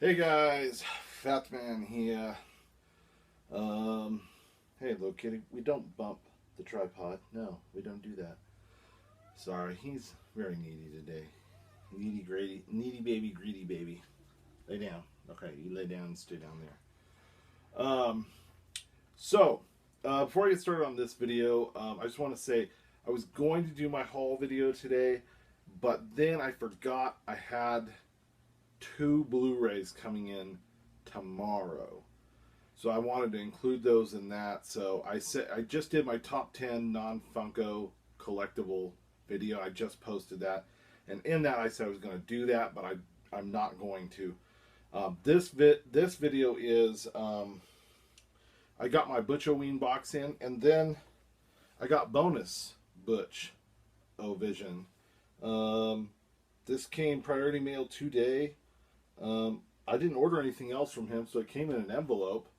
Hey guys, Fat Man here. Hey little kitty, we don't bump the tripod. No, we don't do that. Sorry, he's very needy today. Needy, greedy, needy baby, greedy baby. Lay down. Okay, you lay down and stay down there. Before I get started on this video, I just want to say I was going to do my haul video today, but then I forgot I had two Blu-rays coming in tomorrow. So I wanted to include those in that. So I just did my top 10 non-Funko collectible video. I just posted that. And in that I said I was going to do that, but I'm not going to. This video is I got my Butchoween box in, and then I got bonus Butch Vision. This came priority mail today. I didn't order anything else from him, so it came in an envelope.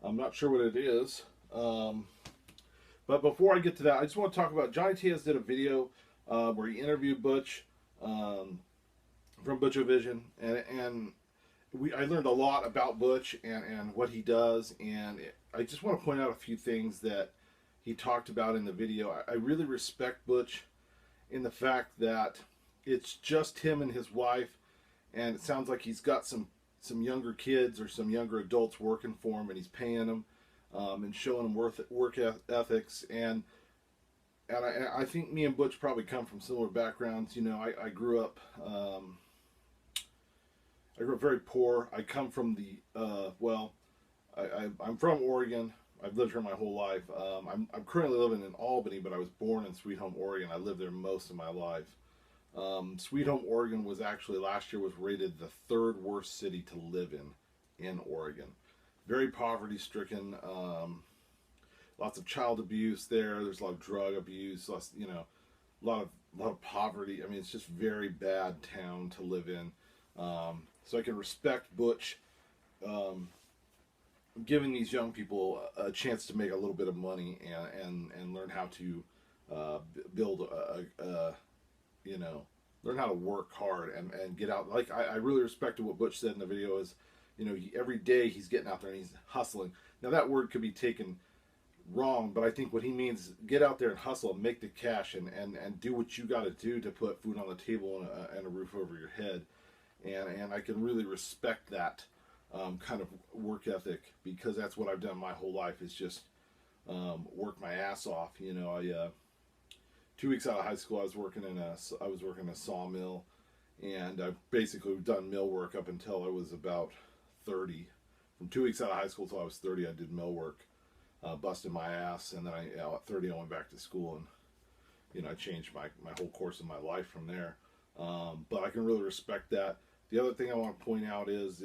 I'm not sure what it is. But before I get to that, I just want to talk about Johnny Tez did a video where he interviewed Butch from Butchoween, and I learned a lot about Butch and what he does, and I just want to point out a few things that he talked about in the video. I really respect Butch in the fact that it's just him and his wife, and it sounds like he's got some younger kids or some younger adults working for him, and he's paying them and showing them work ethics. And I think me and Butch probably come from similar backgrounds. You know, I grew up very poor. I come from the I'm from Oregon. I've lived here my whole life. I'm currently living in Albany, but I was born in Sweet Home, Oregon. I lived there most of my life. Sweet Home, Oregon was actually last year was rated the third worst city to live in Oregon. Very poverty stricken. Lots of child abuse there. There's a lot of drug abuse. Lots, a lot of poverty. I mean, it's just very bad town to live in. So I can respect Butch giving these young people a chance to make a little bit of money and learn how to build learn how to work hard and get out. Like, I really respected what Butch said in the video is, every day he's getting out there and he's hustling. Now that word could be taken wrong, but I think what he means is get out there and hustle and make the cash and do what you got to do to put food on the table and a roof over your head. And I can really respect that kind of work ethic, because that's what I've done my whole life, is just work my ass off. 2 weeks out of high school, I was working in a sawmill, and I've basically done mill work up until I was about 30. From 2 weeks out of high school till I was 30, I did mill work, busting my ass, and then at 30 I went back to school, and I changed my whole course of my life from there. But I can really respect that. The other thing I want to point out is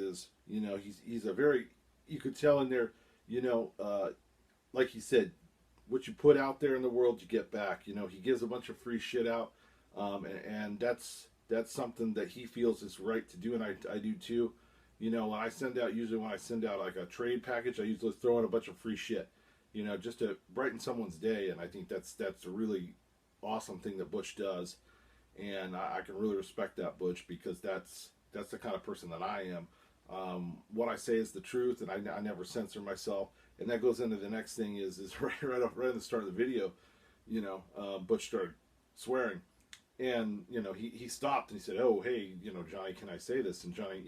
he's a very, you could tell in there, like he said, what you put out there in the world, you get back. He gives a bunch of free shit out, and that's something that he feels is right to do, and I do too. When I send out like a trade package, I usually throw in a bunch of free shit, just to brighten someone's day, and I think that's a really awesome thing that Butch does, and I can really respect that, Butch, because that's the kind of person that I am. What I say is the truth, and I never censor myself. And that goes into the next thing is right at the start of the video, Butch started swearing, and he stopped and he said, "Oh, hey, Johnny, can I say this?" And Johnny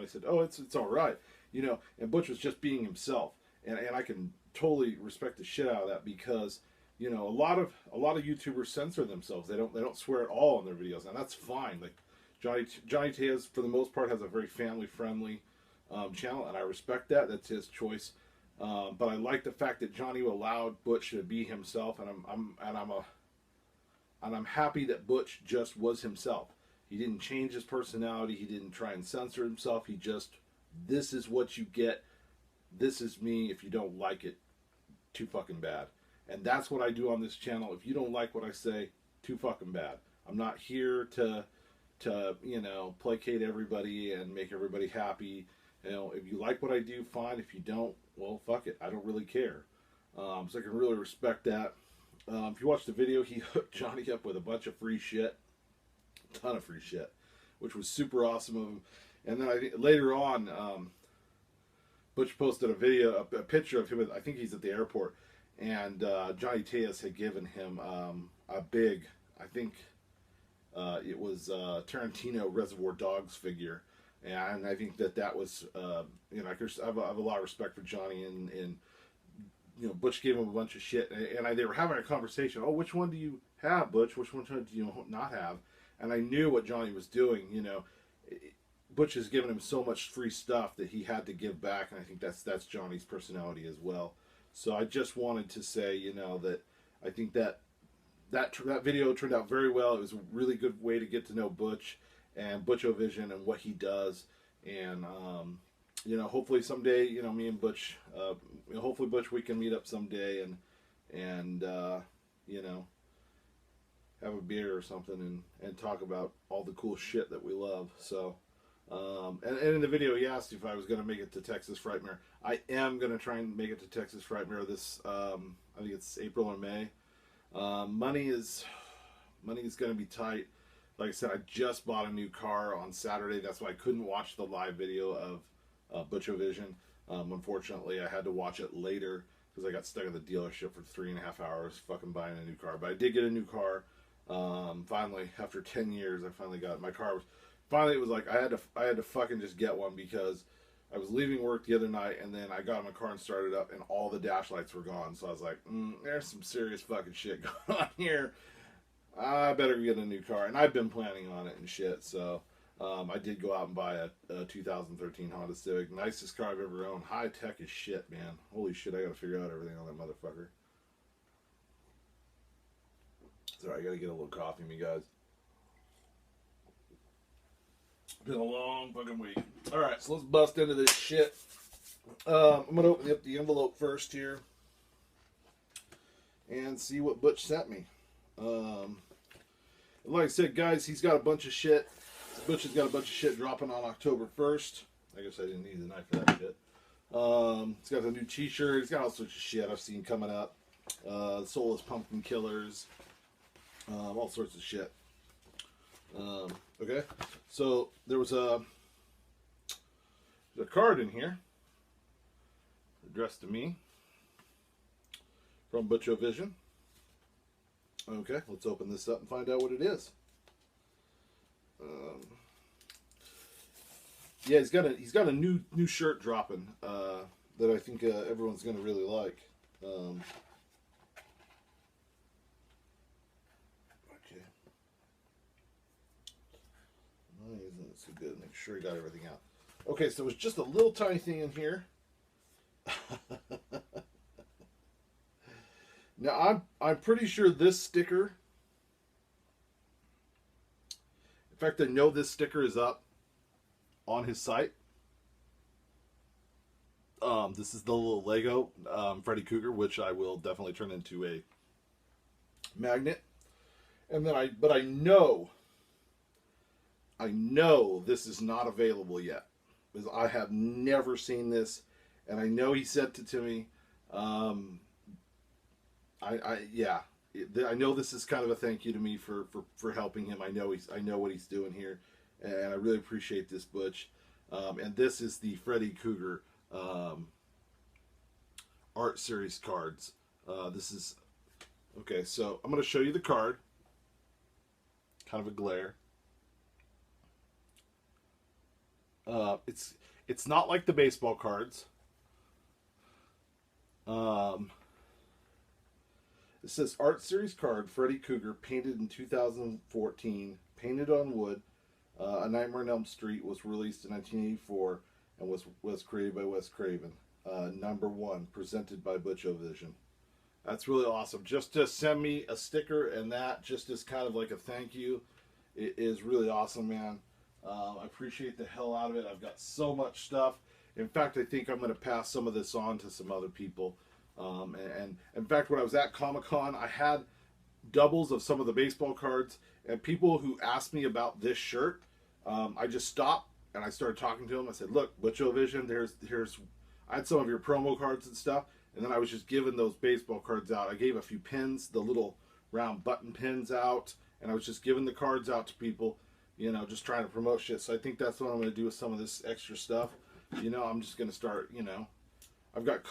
said, "Oh, it's all right," And Butch was just being himself, and I can totally respect the shit out of that, because a lot of YouTubers censor themselves. They don't swear at all in their videos, and that's fine. Like Johnny Tez, for the most part, has a very family friendly channel, and I respect that. That's his choice. But I like the fact that Johnny allowed Butch to be himself, and I'm happy that Butch just was himself. He didn't change his personality. He didn't try and censor himself. He just, this is what you get. This is me. If you don't like it, too fucking bad. And that's what I do on this channel. If you don't like what I say, too fucking bad. I'm not here to placate everybody and make everybody happy. If you like what I do, fine. If you don't, well, fuck it. I don't really care. So I can really respect that. If you watch the video, he hooked Johnny up with a bunch of free shit. A ton of free shit. Which was super awesome of him. And then I think later on, Butch posted a picture of him. I think he's at the airport, and Johnny Tejas had given him a big, I think it was Tarantino Reservoir Dogs figure, and I think that was, you know, I have a lot of respect for Johnny, and you know, Butch gave him a bunch of shit, and they were having a conversation. Oh, which one do you have, Butch? Which one do you not have? And I knew what Johnny was doing. You know, Butch has given him so much free stuff that he had to give back, and I think that's Johnny's personality as well. So I just wanted to say, you know, that I think that video turned out very well. It was a really good way to get to know Butch and Butchovision and what he does, and you know, hopefully someday, you know, me and Butch, hopefully Butch, we can meet up someday and you know, have a beer or something and talk about all the cool shit that we love. So, and in the video, he asked if I was going to make it to Texas Frightmare. I am going to try and make it to Texas Frightmare this, I think it's April or May. Money is going to be tight. Like I said, I just bought a new car on Saturday. That's why I couldn't watch the live video of Butchovision. Unfortunately, I had to watch it later because I got stuck at the dealership for 3.5 hours fucking buying a new car. But I did get a new car. Finally, after 10 years, I finally got my car. Finally, it was like I had to fucking just get one because I was leaving work the other night, and then I got in my car and started up, and all the dash lights were gone. So I was like, there's some serious fucking shit going on here. I better get a new car, and I've been planning on it and shit. So I did go out and buy a 2013 Honda Civic, nicest car I've ever owned. High tech as shit, man. Holy shit, I gotta figure out everything on that motherfucker. Sorry, I gotta get a little coffee, me guys. Been a long fucking week. All right, so let's bust into this shit. I'm gonna open up the envelope first here and see what Butch sent me. Like I said, guys, he's got a bunch of shit. Butch has got a bunch of shit dropping on October 1st. I guess I didn't need a knife for that shit. He's got a new t-shirt. He's got all sorts of shit I've seen coming up. Soulless Pumpkin Killers. All sorts of shit. Okay, so there was a card in here addressed to me from Butchovision. Okay, let's open this up and find out what it is. Yeah, he's got a new shirt dropping that I think everyone's gonna really like. Okay. Why isn't it so good? Make sure he got everything out. Okay, so it was just a little tiny thing in here. Now I'm pretty sure this sticker. In fact, I know this sticker is up on his site. This is the little Lego Freddy Krueger, which I will definitely turn into a magnet. And then but I know this is not available yet because I have never seen this, and I know he sent it to me. I know this is kind of a thank you to me for helping him. I know what he's doing here, and I really appreciate this, Butch. And this is the Freddy Krueger art series cards. This is okay. So I'm going to show you the card. Kind of a glare. It's not like the baseball cards. It says Art Series card, Freddy Krueger, painted in 2014, painted on wood. A Nightmare on Elm Street was released in 1984 and was created by Wes Craven. Number 1, presented by Butchovision. That's really awesome. Just to send me a sticker and that just as kind of like a thank you, it is really awesome, man. I appreciate the hell out of it. I've got so much stuff. In fact, I think I'm going to pass some of this on to some other people. And in fact, when I was at Comic-Con, I had doubles of some of the baseball cards, and people who asked me about this shirt, I just stopped and I started talking to them. I said, look, Butchovision, here's I had some of your promo cards and stuff, and then I was just giving those baseball cards out. I gave a few pins, the little round button pins out, and I was just giving the cards out to people. you know, just trying to promote shit. So I think that's what I'm going to do with some of this extra stuff. You know, I'm just going to start, you know, I got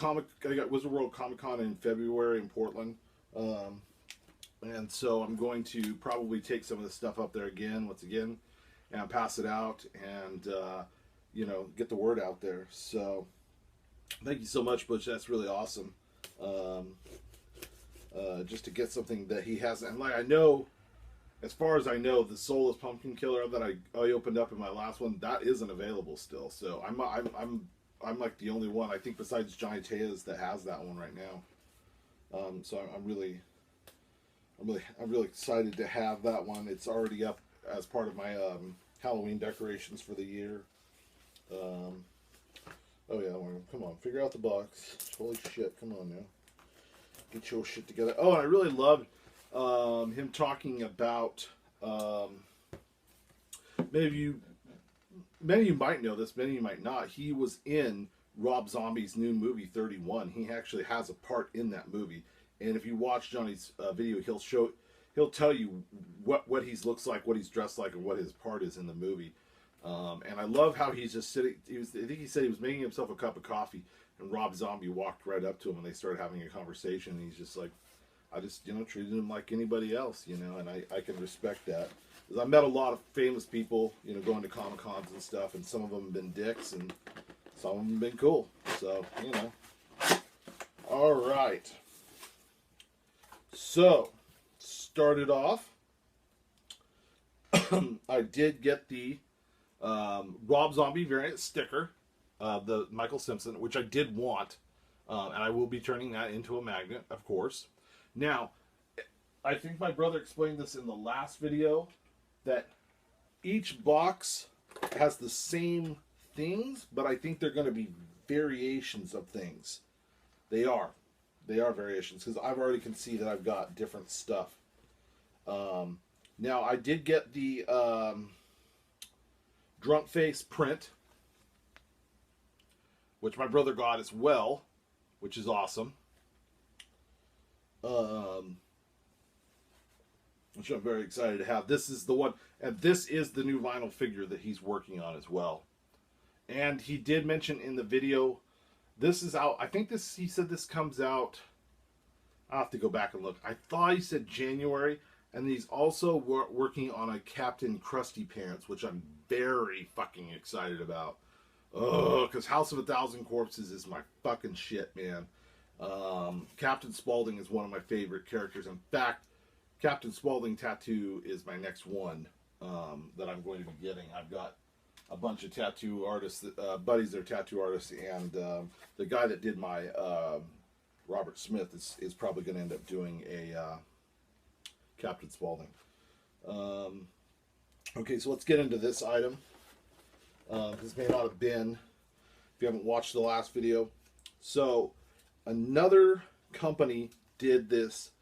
Wizard World Comic Con in February in Portland. And so I'm going to probably take some of this stuff up there once again, and pass it out and, you know, get the word out there. So thank you so much, Butch. That's really awesome. Just to get something that he hasn't. And like I know, as far as I know, the Soulless Pumpkin Killer that I opened up in my last one, that isn't available still. So I'm like the only one I think besides Johnny Tejas that has that one right now. So I'm really excited to have that one. It's already up as part of my Halloween decorations for the year. Oh yeah, come on, figure out the box. Holy shit, come on now. Get your shit together. Oh, and I really loved him talking about many of you might know this, many of you might not. He was in Rob Zombie's new movie 31. He actually has a part in that movie. And if you watch Johnny's video, he'll tell you what he looks like, what he's dressed like, and what his part is in the movie. And I love how he's just sitting. I think he said he was making himself a cup of coffee, and Rob Zombie walked right up to him, and they started having a conversation. And he's just like, I just, you know, treated him like anybody else, you know, and I can respect that. Because I met a lot of famous people, you know, going to Comic Cons and stuff, and some of them have been dicks, and some of them have been cool. So, you know. All right. So, started off, I did get the Rob Zombie variant sticker, the Michael Simpson, which I did want, and I will be turning that into a magnet, of course. Now, I think my brother explained this in the last video, that each box has the same things, but I think they're going to be variations of things. They are variations, because I've already can see that I've got different stuff. Now, I did get the Drunk Face print, which my brother got as well, which is awesome. Which I'm very excited to have. This is the one, and this is the new vinyl figure that he's working on as well. And he did mention in the video, this is out, I think this, he said this comes out, I'll have to go back and look. I thought he said January, and he's also working on a Captain Krusty Pants, which I'm very fucking excited about. Oh, because House of a Thousand Corpses is my fucking shit, man. Captain Spaulding is one of my favorite characters. In fact, Captain Spaulding tattoo is my next one that I'm going to be getting. I've got a bunch of tattoo artists, buddies that are tattoo artists, and the guy that did my Robert Smith is probably going to end up doing a Captain Spaulding. Okay, so let's get into this item. This may not have been, if you haven't watched the last video. So, another company did this,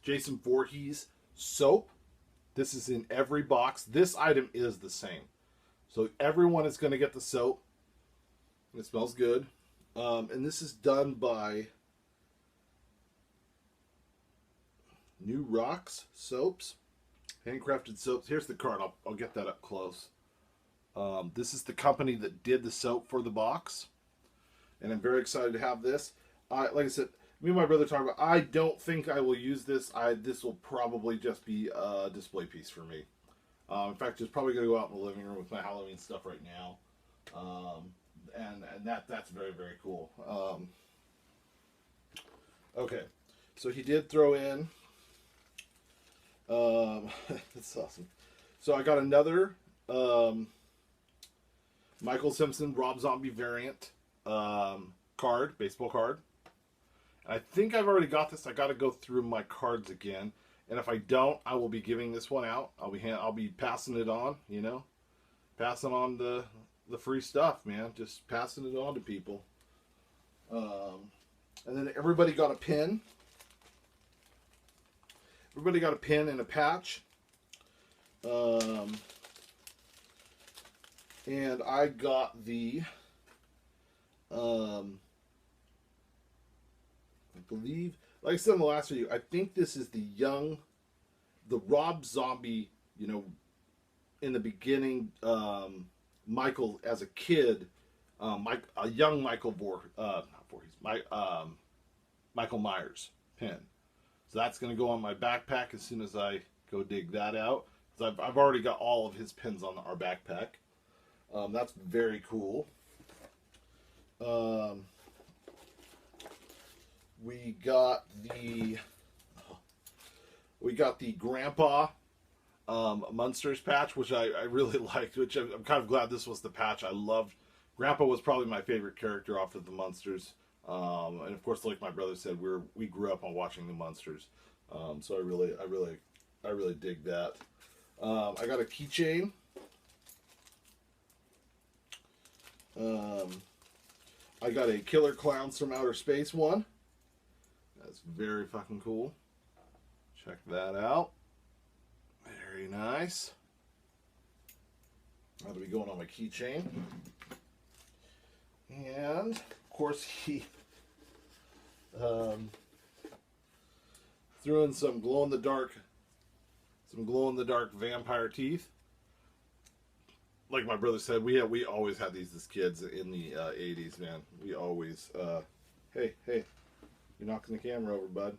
Jason Voorhees soap. This is in every box. This item is the same. So everyone is going to get the soap. It smells good. And this is done by New Rocks Soaps. Handcrafted soaps. Here's the card. I'll get that up close. This is the company that did the soap for the box. And I'm very excited to have this. Like I said, me and my brother talked about, I don't think I will use this. This will probably just be a display piece for me. In fact, it's probably going to go out in the living room with my Halloween stuff right now. And that's very, very cool. Okay, so he did throw in, that's awesome. So I got another Michael Simpson Rob Zombie variant card, baseball card. I think I've already got this. I got to go through my cards again, and if I don't, I will be giving this one out. I'll be passing it on, you know, passing on the free stuff, man. Just passing it on to people. And then everybody got a pin. Everybody got a pin and a patch. And I got the I believe, like I said in the last video, I think this is the Rob Zombie, you know, in the beginning, Michael as a kid, a young Michael not Voorhees, Michael Myers pin. So that's going to go on my backpack as soon as I go dig that out. So I've already got all of his pins on our backpack. That's very cool. We got the Grandpa Munsters patch, which I really liked. Which I'm kind of glad this was the patch. I loved. Grandpa was probably my favorite character off of the Munsters, and of course, like my brother said, we grew up on watching the Munsters, so I really dig that. I got a keychain. I got a Killer Clowns from Outer Space one. That's very fucking cool. Check that out. Very nice. That'll be going on my keychain. And of course he threw in some glow in the dark vampire teeth. Like my brother said, we always had these as kids in the 80s, man. We always hey, you're knocking the camera over, bud.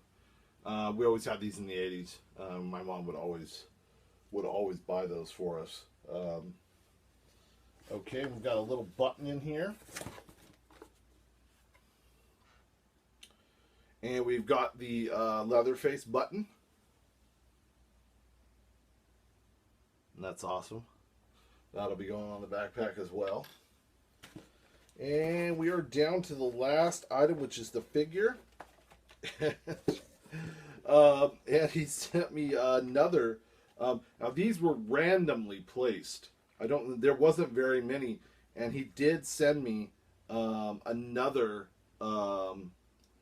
We always had these in the 80s. My mom would always buy those for us. Okay, we've got a little button in here. And we've got the Leatherface button. And that's awesome. That'll be going on the backpack as well. And we are down to the last item, which is the figure. And he sent me another. Now these were randomly placed. There wasn't very many, and he did send me another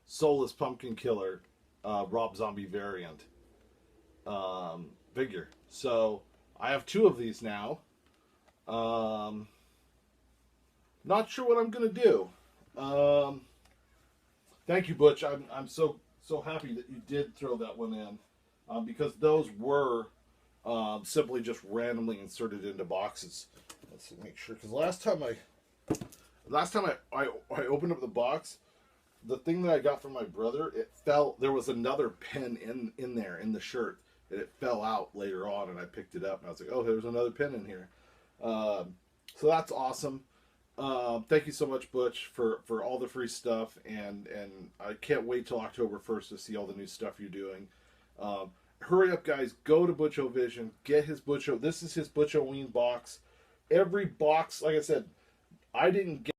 Soulless Pumpkin Killer Rob Zombie variant figure. So I have two of these now. Not sure what I'm gonna do. Thank you, Butch. I'm so happy that you did throw that one in, because those were simply just randomly inserted into boxes. Let's make sure, because last time I opened up the box, the thing that I got from my brother, it fell. There was another pin in there in the shirt, and it fell out later on, and I picked it up, and I was like, oh, there's another pin in here. So that's awesome. Thank you so much, Butch, for all the free stuff, and I can't wait till October 1st to see all the new stuff you're doing. Hurry up, guys. Go to Butchovision. Get his This is his Butchoween box. Every box, like I said, I didn't get